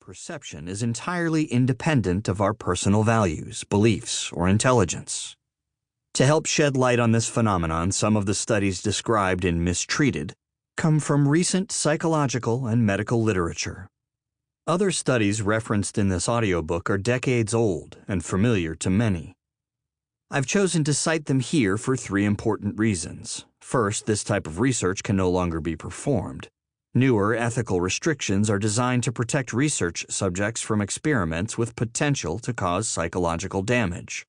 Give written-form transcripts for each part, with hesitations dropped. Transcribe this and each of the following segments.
perception is entirely independent of our personal values, beliefs, or intelligence. To help shed light on this phenomenon, some of the studies described in Mistreated come from recent psychological and medical literature. Other studies referenced in this audiobook are decades old and familiar to many. I've chosen to cite them here for three important reasons. First, this type of research can no longer be performed. Newer ethical restrictions are designed to protect research subjects from experiments with potential to cause psychological damage.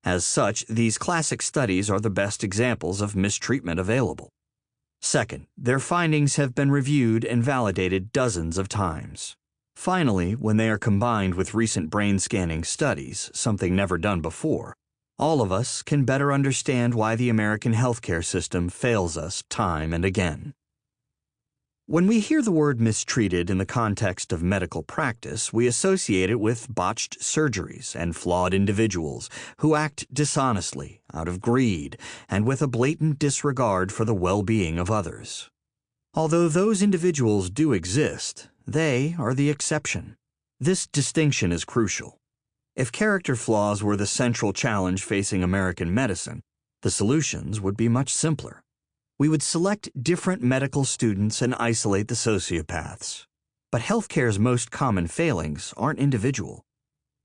As such, these classic studies are the best examples of mistreatment available. Second, their findings have been reviewed and validated dozens of times. Finally, when they are combined with recent brain scanning studies, something never done before, all of us can better understand why the American healthcare system fails us time and again. When we hear the word mistreated in the context of medical practice, we associate it with botched surgeries and flawed individuals who act dishonestly, out of greed, and with a blatant disregard for the well-being of others. Although those individuals do exist, they are the exception. This distinction is crucial. If character flaws were the central challenge facing American medicine, the solutions would be much simpler. We would select different medical students and isolate the sociopaths. But healthcare's most common failings aren't individual.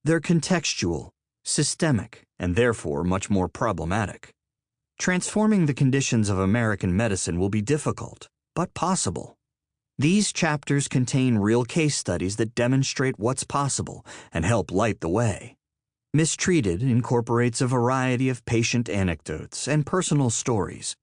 They're contextual, systemic, and therefore much more problematic. Transforming the conditions of American medicine will be difficult, but possible. These chapters contain real case studies that demonstrate what's possible and help light the way. Mistreated incorporates a variety of patient anecdotes and personal stories,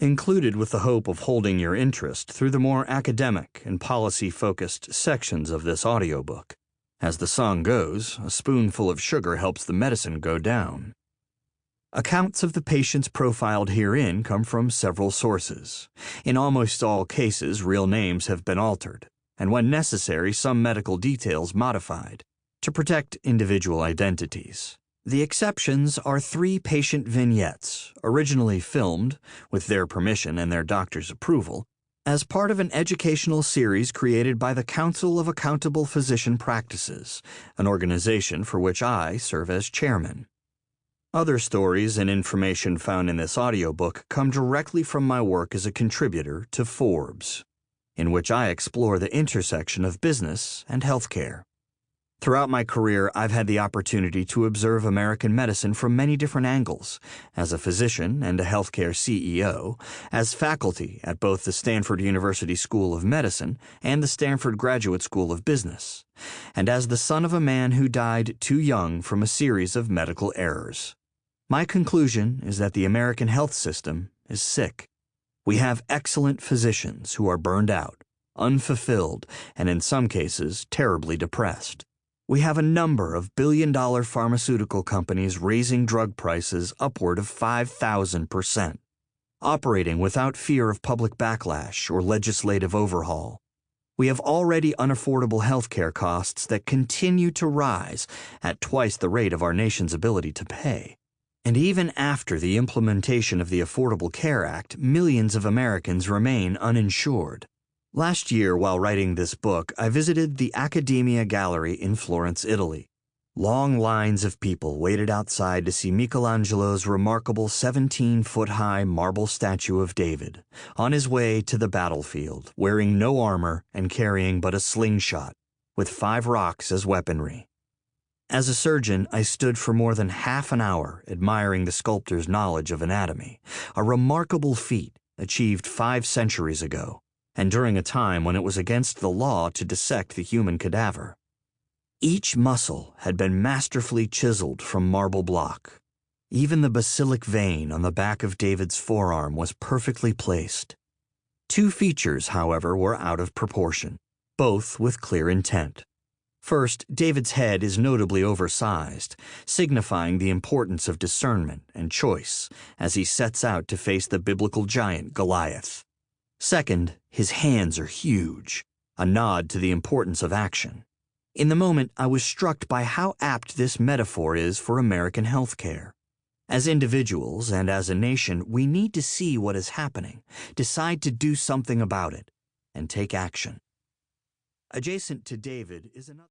included with the hope of holding your interest through the more academic and policy-focused sections of this audiobook. As the song goes, a spoonful of sugar helps the medicine go down. Accounts of the patients profiled herein come from several sources. In almost all cases, real names have been altered, and when necessary, some medical details modified, to protect individual identities. The exceptions are 3 patient vignettes, originally filmed, with their permission and their doctor's approval, as part of an educational series created by the Council of Accountable Physician Practices, an organization for which I serve as chairman. Other stories and information found in this audiobook come directly from my work as a contributor to Forbes, in which I explore the intersection of business and healthcare. Throughout my career, I've had the opportunity to observe American medicine from many different angles, as a physician and a healthcare CEO, as faculty at both the Stanford University School of Medicine and the Stanford Graduate School of Business, and as the son of a man who died too young from a series of medical errors. My conclusion is that the American health system is sick. We have excellent physicians who are burned out, unfulfilled, and in some cases terribly depressed. We have a number of billion-dollar pharmaceutical companies raising drug prices upward of 5,000%, operating without fear of public backlash or legislative overhaul. We have already unaffordable healthcare costs that continue to rise at twice the rate of our nation's ability to pay. And even after the implementation of the Affordable Care Act, millions of Americans remain uninsured. Last year, while writing this book, I visited the Accademia Gallery in Florence, Italy. Long lines of people waited outside to see Michelangelo's remarkable 17-foot-high marble statue of David, on his way to the battlefield, wearing no armor and carrying but a slingshot, with 5 rocks as weaponry. As a surgeon, I stood for more than half an hour admiring the sculptor's knowledge of anatomy, a remarkable feat achieved 5 centuries ago, and during a time when it was against the law to dissect the human cadaver. Each muscle had been masterfully chiseled from marble block. Even the basilic vein on the back of David's forearm was perfectly placed. 2 features, however, were out of proportion, both with clear intent. First, David's head is notably oversized, signifying the importance of discernment and choice as he sets out to face the biblical giant Goliath. Second, his hands are huge, a nod to the importance of action. In the moment, I was struck by how apt this metaphor is for American healthcare. As individuals and as a nation, we need to see what is happening, decide to do something about it, and take action. Adjacent to David is another